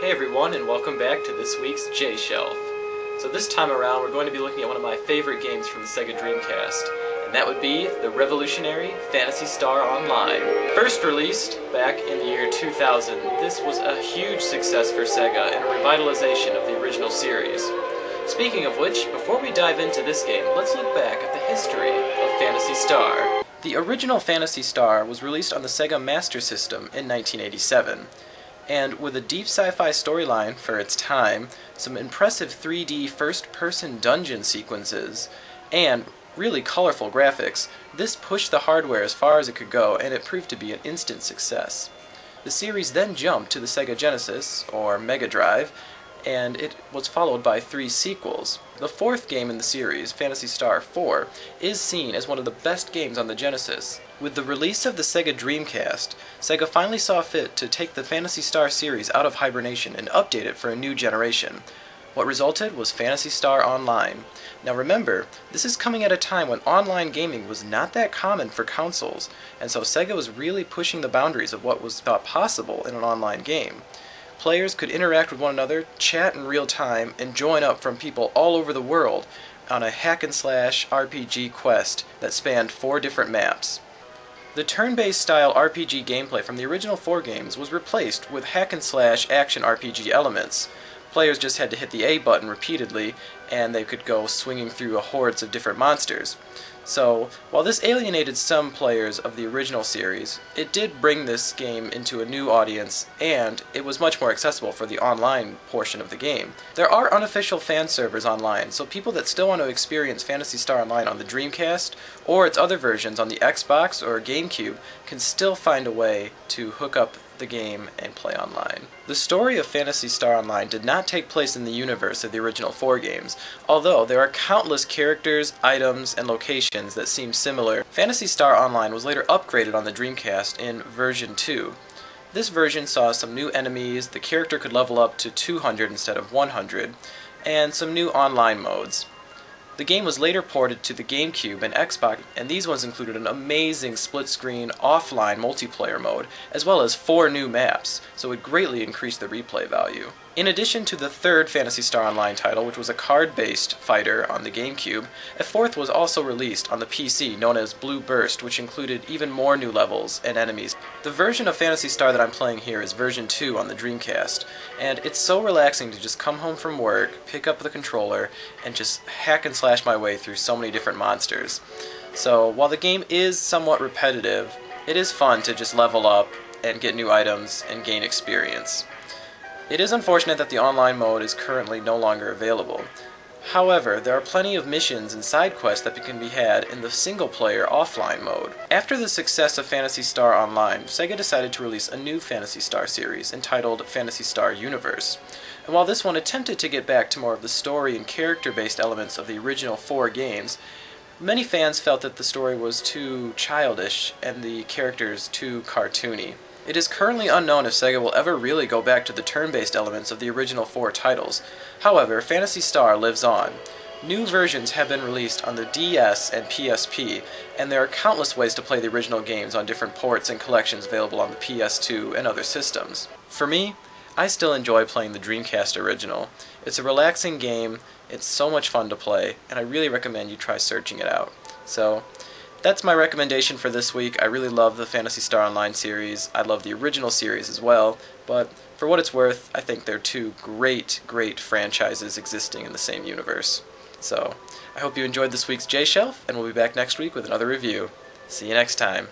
Hey everyone, and welcome back to this week's J-Shelf. So this time around we're going to be looking at one of my favorite games from the Sega Dreamcast, and that would be the revolutionary Phantasy Star Online. First released back in the year 2000, this was a huge success for Sega and a revitalization of the original series. Speaking of which, before we dive into this game, let's look back at the history of Phantasy Star. The original Phantasy Star was released on the Sega Master System in 1987. And with a deep sci-fi storyline for its time, some impressive 3D first-person dungeon sequences, and really colorful graphics, this pushed the hardware as far as it could go, and it proved to be an instant success. The series then jumped to the Sega Genesis, or Mega Drive, and it was followed by 3 sequels. The 4th game in the series, Phantasy Star 4, is seen as one of the best games on the Genesis. With the release of the Sega Dreamcast, Sega finally saw fit to take the Phantasy Star series out of hibernation and update it for a new generation. What resulted was Phantasy Star Online. Now remember, this is coming at a time when online gaming was not that common for consoles, and so Sega was really pushing the boundaries of what was thought possible in an online game. Players could interact with one another, chat in real time, and join up from people all over the world on a hack-and-slash RPG quest that spanned 4 different maps. The turn-based style RPG gameplay from the original 4 games was replaced with hack-and-slash action RPG elements. Players just had to hit the A button repeatedly, and they could go swinging through hordes of different monsters. So, while this alienated some players of the original series, it did bring this game into a new audience, and it was much more accessible for the online portion of the game. There are unofficial fan servers online, so people that still want to experience Phantasy Star Online on the Dreamcast, or its other versions on the Xbox or GameCube, can still find a way to hook up the game and play online. The story of Phantasy Star Online did not take place in the universe of the original 4 games, although there are countless characters, items, and locations that seem similar. Phantasy Star Online was later upgraded on the Dreamcast in version 2. This version saw some new enemies, the character could level up to 200 instead of 100, and some new online modes. The game was later ported to the GameCube and Xbox, and these ones included an amazing split-screen, offline multiplayer mode, as well as 4 new maps, so it greatly increased the replay value. In addition to the 3rd Phantasy Star Online title, which was a card-based fighter on the GameCube, a 4th was also released on the PC, known as Blue Burst, which included even more new levels and enemies. The version of Phantasy Star that I'm playing here is version 2 on the Dreamcast, and it's so relaxing to just come home from work, pick up the controller, and just hack and slash my way through so many different monsters. So, while the game is somewhat repetitive, it is fun to just level up and get new items and gain experience. It is unfortunate that the online mode is currently no longer available. However, there are plenty of missions and side quests that can be had in the single-player offline mode. After the success of Phantasy Star Online, Sega decided to release a new Phantasy Star series entitled Phantasy Star Universe. And while this one attempted to get back to more of the story and character-based elements of the original 4 games, many fans felt that the story was too childish and the characters too cartoony. It is currently unknown if Sega will ever really go back to the turn-based elements of the original 4 titles. However, Phantasy Star lives on. New versions have been released on the DS and PSP, and there are countless ways to play the original games on different ports and collections available on the PS2 and other systems. For me, I still enjoy playing the Dreamcast original. It's a relaxing game, it's so much fun to play, and I really recommend you try searching it out. So, that's my recommendation for this week. I really love the Phantasy Star Online series. I love the original series as well, but for what it's worth, I think they're 2 great franchises existing in the same universe. So, I hope you enjoyed this week's J-Shelf, and we'll be back next week with another review. See you next time.